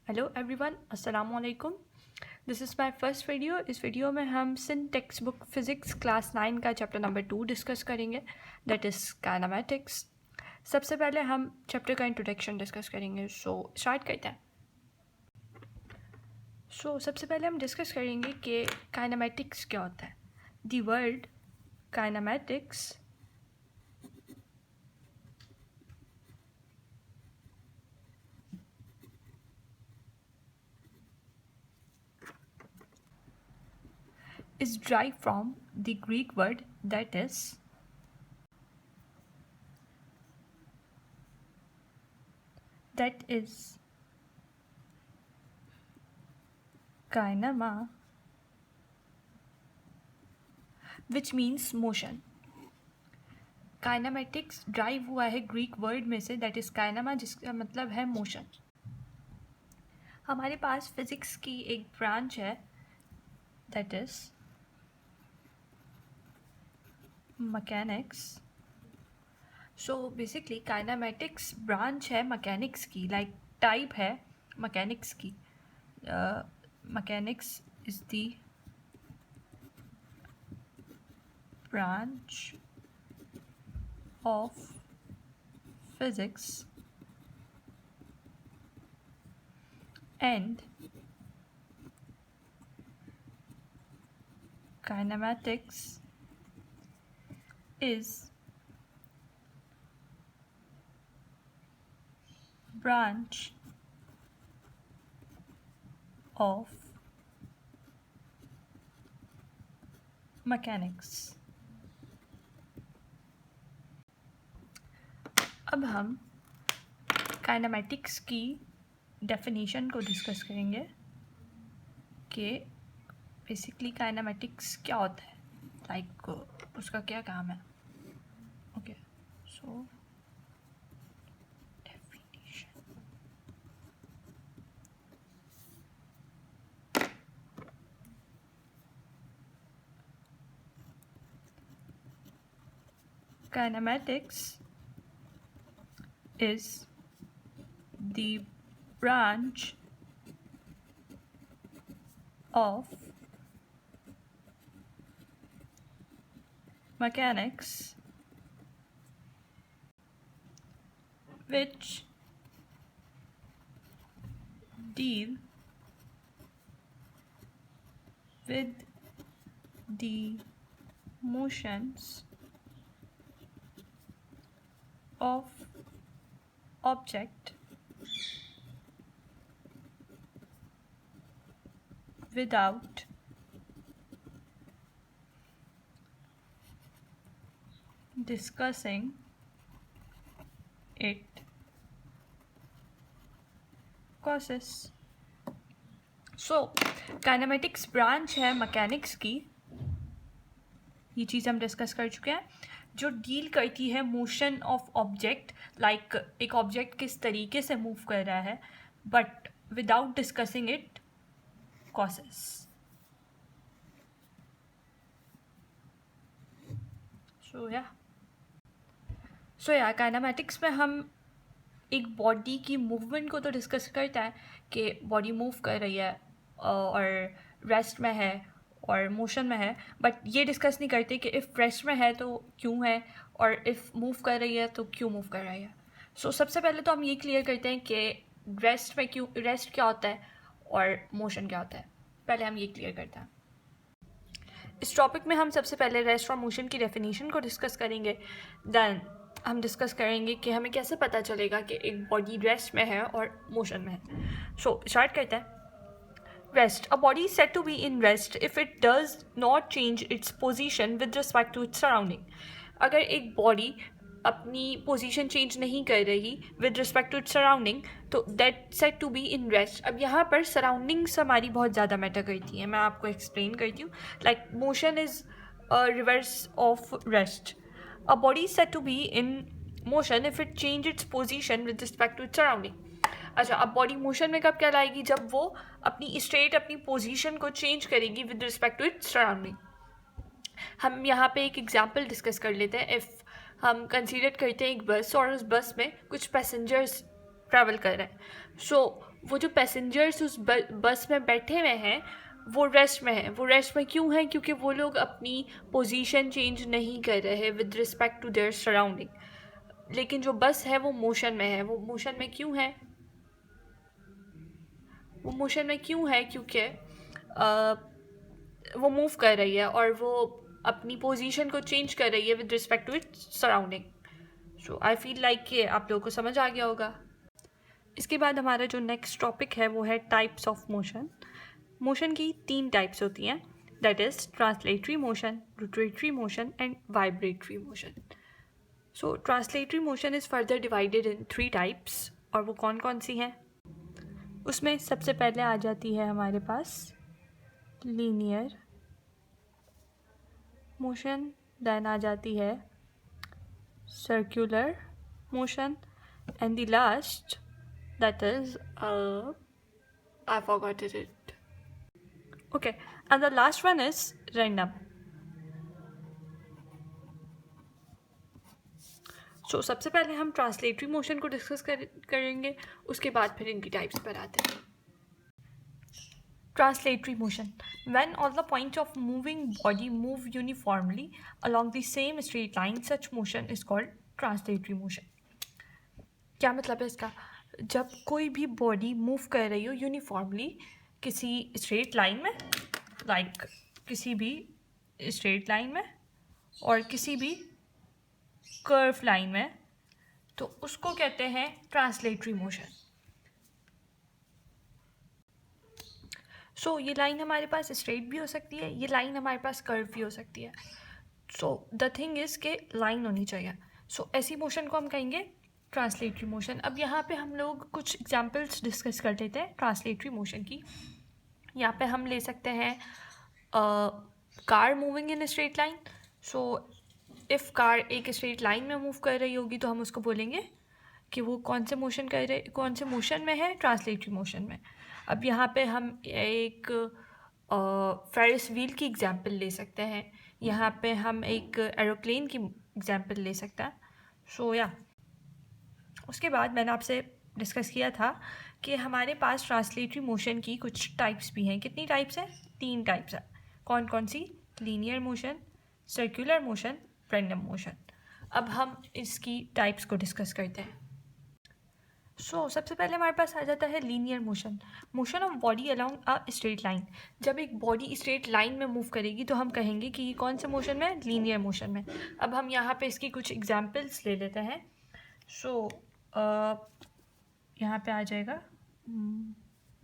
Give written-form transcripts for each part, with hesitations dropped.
Hello everyone, अस्सलाम वालेकुम। This is my first video. इस वीडियो में हम सिन टेक्स्ट बुक फिज़िक्स क्लास 9 का चैप्टर नंबर 2 डिस्कस करेंगे, दैट इज़ काइनेमैटिक्स। सबसे पहले हम चैप्टर का इंट्रोडक्शन डिस्कस करेंगे। सो स्टार्ट करते हैं। सबसे पहले हम डिस्कस करेंगे कि काइनेमैटिक्स क्या होता है। The word kinematics is derived from the Greek word that is kainema, which means motion. Kinematics drive हुआ है ग्रीक वर्ड में से, दैट इज़ काइनेमा, जिसका मतलब है मोशन। हमारे पास फिज़िक्स की एक ब्रांच है, that is mechanics. So basically kinematics branch है मैकेनिक्स की, लाइक टाइप है मैकेनिक्स की। Mechanics is the branch of physics and kinematics is branch of mechanics। अब हम काइनेमैटिक्स की डेफिनेशन को डिस्कस करेंगे कि बेसिकली काइनेमैटिक्स क्या होता है, लाइक उसका क्या काम है। Okay, so definition. Kinematics is the branch of mechanics which deal with the motions of object without discussing it causes। So kinematics branch है मैकेनिक्स की, ये चीज़ हम डिस्कस कर चुके हैं, जो डील करती है मोशन ऑफ ऑब्जेक्ट, लाइक एक ऑब्जेक्ट किस तरीके से मूव कर रहा है, but without discussing it causes. So या काइनेमैटिक्स में हम एक बॉडी की मूवमेंट को तो डिस्कस करता है कि बॉडी मूव कर रही है और रेस्ट में है और मोशन में है, बट ये डिस्कस नहीं करते कि इफ़ रेस्ट में है तो क्यों है और इफ़ मूव कर रही है तो क्यों मूव कर रही है। सो सबसे पहले तो हम ये क्लियर करते हैं कि रेस्ट में क्यों, रेस्ट क्या होता है और मोशन क्या होता है, पहले हम ये क्लियर करते हैं। इस टॉपिक में हम सबसे पहले रेस्ट और मोशन की डेफिनेशन को डिस्कस करेंगे, देन हम डिस्कस करेंगे कि हमें कैसे पता चलेगा कि एक बॉडी रेस्ट में है और मोशन में है। सो स्टार्ट करते हैं। Rest, a body is said to be in rest if it does not change its position with respect to its surrounding. अगर एक बॉडी अपनी पोजीशन चेंज नहीं कर रही with respect to its surrounding, तो that said to be in rest. अब यहाँ पर सराउंडिंग्स हमारी बहुत ज़्यादा मैटर करती हैं, मैं आपको एक्सप्लेन करती हूँ। Like motion is reverse of rest. A body is said to be in motion if it change its position with respect to its surrounding। अच्छा, अब बॉडी मोशन में कब क्या लाएगी, जब वो अपनी स्ट्रेट अपनी पोजीशन को चेंज करेगी with respect to its surrounding. हम यहाँ पे एक एग्जांपल डिस्कस कर लेते हैं। इफ़ हम कंसीडर करते हैं एक बस और उस बस में कुछ पैसेंजर्स ट्रैवल कर रहे हैं। सो वो जो पैसेंजर्स उस बस में बैठे हुए हैं वो रेस्ट में है। वो रेस्ट में क्यों है? क्योंकि वो लोग अपनी पोजीशन चेंज नहीं कर रहे हैं with respect to their surrounding. लेकिन जो बस है वो मोशन में है। वो मोशन में क्यों है? वो मोशन में क्यों है? क्योंकि वो मूव कर रही है और वो अपनी पोजीशन को चेंज कर रही है with respect to its surrounding. So I feel like कि आप लोगों को समझ आ गया होगा। इसके बाद हमारा जो नेक्स्ट टॉपिक है वो है टाइप्स ऑफ मोशन। मोशन की 3 टाइप्स होती हैं, that is translatory motion, rotatory motion and vibratory motion. So translatory motion is further divided in 3 types, और वो कौन कौन सी हैं? उसमें सबसे पहले आ जाती है हमारे पास लीनियर मोशन, देन आ जाती है circular motion, and the last that is I forgot it. Okay, and the last one is random. So सबसे पहले हम ट्रांसलेटरी मोशन को डिस्कस करेंगे, उसके बाद फिर इनकी टाइप्स पर आते हैं। Translatory motion, when all the points of moving body move uniformly along the same straight line, such motion is called translatory motion. क्या मतलब है इसका? जब कोई भी बॉडी मूव कर रही हो यूनिफॉर्मली किसी स्ट्रेट लाइन में, लाइक किसी भी स्ट्रेट लाइन में और किसी भी कर्व लाइन में, तो उसको कहते हैं ट्रांसलेटरी मोशन। सो ये लाइन हमारे पास स्ट्रेट भी हो सकती है, ये लाइन हमारे पास कर्व भी हो सकती है। सो द थिंग इज़ के लाइन होनी चाहिए। सो ऐसी मोशन को हम कहेंगे ट्रांसलेटरी मोशन। अब यहाँ पे हम लोग कुछ एग्जांपल्स डिस्कस कर लेते हैं ट्रांसलेटरी मोशन की। यहाँ पे हम ले सकते हैं car moving in straight line. So if car एक स्ट्रेट लाइन में मूव कर रही होगी तो हम उसको बोलेंगे कि वो कौन से मोशन में है? ट्रांसलेटरी मोशन में। अब यहाँ पे हम एक फेरिस व्हील की एग्जांपल ले सकते हैं, यहाँ पे हम एक एरोप्लेन की एग्जांपल ले सकते हैं। सो या उसके बाद मैंने आपसे डिस्कस किया था कि हमारे पास ट्रांसलेटरी मोशन की कुछ टाइप्स भी हैं। कितनी टाइप्स हैं? 3 टाइप्स हैं। कौन कौन सी? Linear motion, circular motion, random motion. अब हम इसकी टाइप्स को डिस्कस करते हैं। सबसे पहले हमारे पास आ जाता है linear motion, motion of body along a straight line. जब एक बॉडी स्ट्रेट लाइन में मूव करेगी तो हम कहेंगे कि ये कौन से मोशन में? लीनियर मोशन में। अब हम यहाँ पे इसकी कुछ एग्जांपल्स ले लेते हैं। यहाँ पे आ जाएगा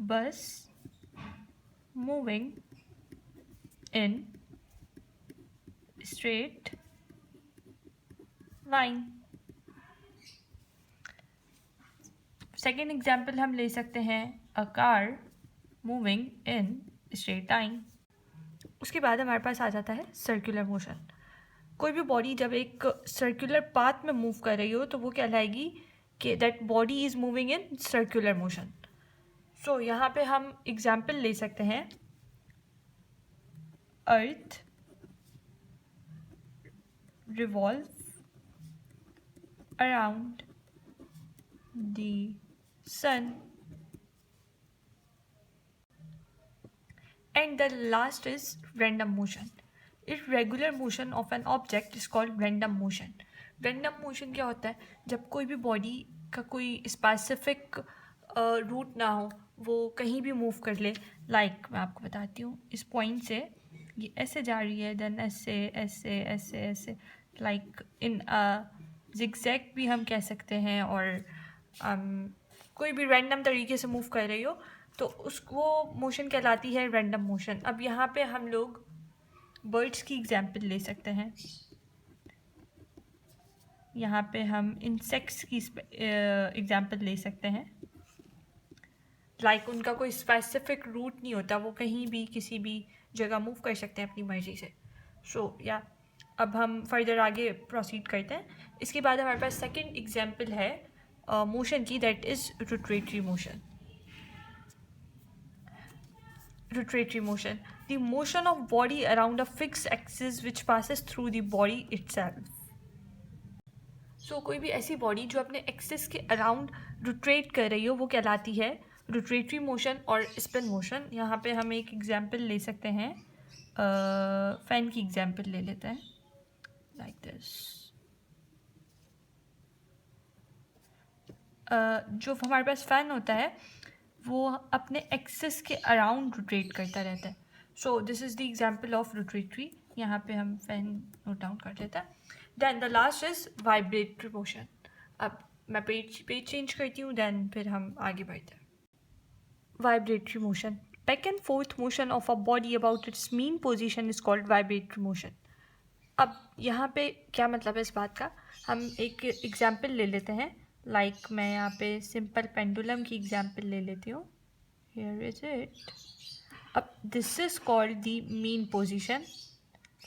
बस moving in straight line. Second example हम ले सकते हैं a car moving in straight line. उसके बाद हमारे पास आ जाता है सर्कुलर मोशन। कोई भी बॉडी जब एक सर्कुलर पाथ में मूव कर रही हो तो वो कहलाएगी कि that body is moving in circular motion. So यहाँ पे हम एग्जाम्पल ले सकते हैं earth revolve around the sun, and the last is random motion. Irregular motion of an object is called random motion. Random motion क्या होता है? जब कोई भी बॉडी का कोई स्पेसिफिक रूट ना हो, वो कहीं भी मूव कर ले। लाइक मैं आपको बताती हूँ, इस पॉइंट से ये ऐसे जा रही है, देन ऐसे ऐसे ऐसे ऐसे, लाइक इन जिगजैग भी हम कह सकते हैं, और कोई भी रैंडम तरीके से मूव कर रही हो तो उसको मोशन कहलाती है रैंडम मोशन। अब यहाँ पे हम लोग बर्ड्स की एग्जांपल ले सकते हैं, यहाँ पे हम इंसेक्ट्स की एग्जांपल ले सकते हैं। लाइक उनका कोई स्पेसिफिक रूट नहीं होता, वो कहीं भी किसी भी जगह मूव कर सकते हैं अपनी मर्जी से। या अब हम फर्दर आगे प्रोसीड करते हैं। इसके बाद हमारे पास सेकेंड एग्जांपल है मोशन की, that is rotatory motion. Rotatory motion, the motion of body around a fixed axis which passes through the body itself. कोई भी ऐसी बॉडी जो अपने एक्सिस के अराउंड रोटेट कर रही हो वो कहलाती है रोटेटरी मोशन और स्पिन मोशन। यहाँ पे हम एक एग्जांपल ले सकते हैं, फ़ैन की एग्जांपल ले लेते हैं, लाइक दिस। जो हमारे पास फ़ैन होता है वो अपने एक्सिस के अराउंड रोटेट करता रहता है। So this is the example of rotatory. यहाँ पे हम फ़ैन नोट डाउन कर लेते हैं। Then the last is vibratory motion. अब मैं पेज चेंज करती हूँ, देन फिर हम आगे बढ़ते हैं। Vibratory motion. Back and forth motion of a body about its mean position is called vibratory motion. अब यहाँ पे क्या मतलब है इस बात का, हम एक एग्जाम्पल ले लेते हैं। लाइक मैं यहाँ पे सिंपल पेंडुलम की एग्जाम्पल ले लेती हूँ। Here is it. अब this is called the mean position,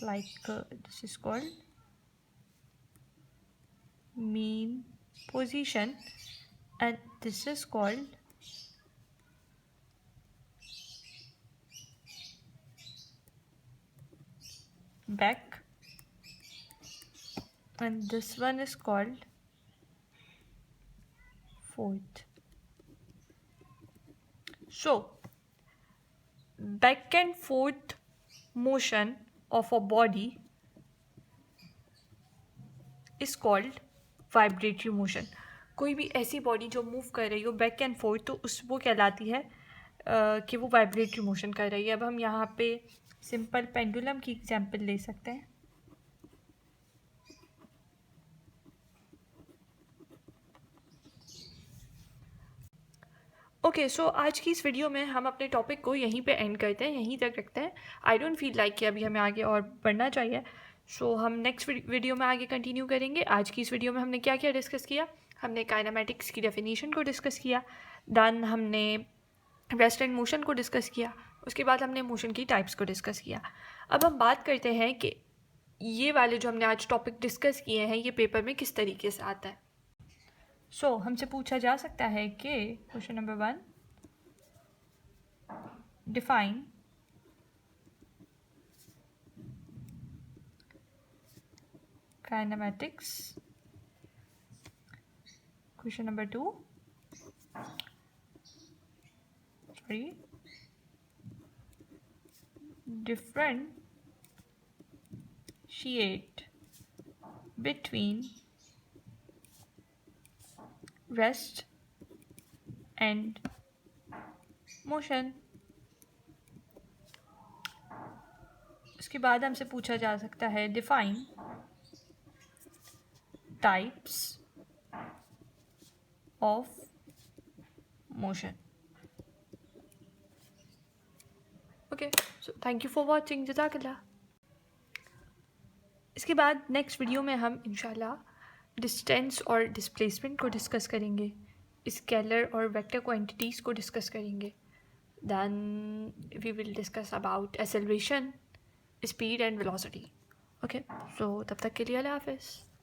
like this is called mean position and this is called back, and this one is called forth. So back and forth motion of a body is called vibratory motion. कोई भी ऐसी body जो move कर रही हो back and fourth, तो उस वो कहलाती है कि वो वाइब्रेटरी मोशन कर रही है। अब हम यहाँ पे सिंपल पेंडुलम की एग्जांपल ले सकते हैं। ओके, सो आज की इस वीडियो में हम अपने टॉपिक को यहीं पे एंड करते हैं, यहीं तक रखते हैं। आई डोंट फील लाइक कि अभी हमें आगे और बढ़ना चाहिए। सो हम नेक्स्ट वीडियो में आगे कंटिन्यू करेंगे। आज की इस वीडियो में हमने क्या क्या डिस्कस किया, हमने काइनेमैटिक्स की डेफिनेशन को डिस्कस किया, देन हमने रेस्ट एंड मोशन को डिस्कस किया, उसके बाद हमने मोशन की टाइप्स को डिस्कस किया। अब हम बात करते हैं कि ये वाले जो हमने आज टॉपिक डिस्कस किए हैं ये पेपर में किस तरीके से आता है। सो हमसे पूछा जा सकता है कि question number 1, define kinematics. Question number 2, differentiate between rest and motion। उसके बाद हमसे पूछा जा सकता है define types of motion. Okay, so thank you for watching, जज़ाकल्लाह। इसके बाद नेक्स्ट वीडियो में हम इंशाल्लाह डिस्टेंस और डिस्प्लेसमेंट को डिस्कस करेंगे, स्केलर और वेक्टर क्वांटिटीज़ को डिस्कस करेंगे। Then we will discuss about acceleration, speed and velocity. Okay, so तब तक के लिए अल्लाह हाफ़िज़।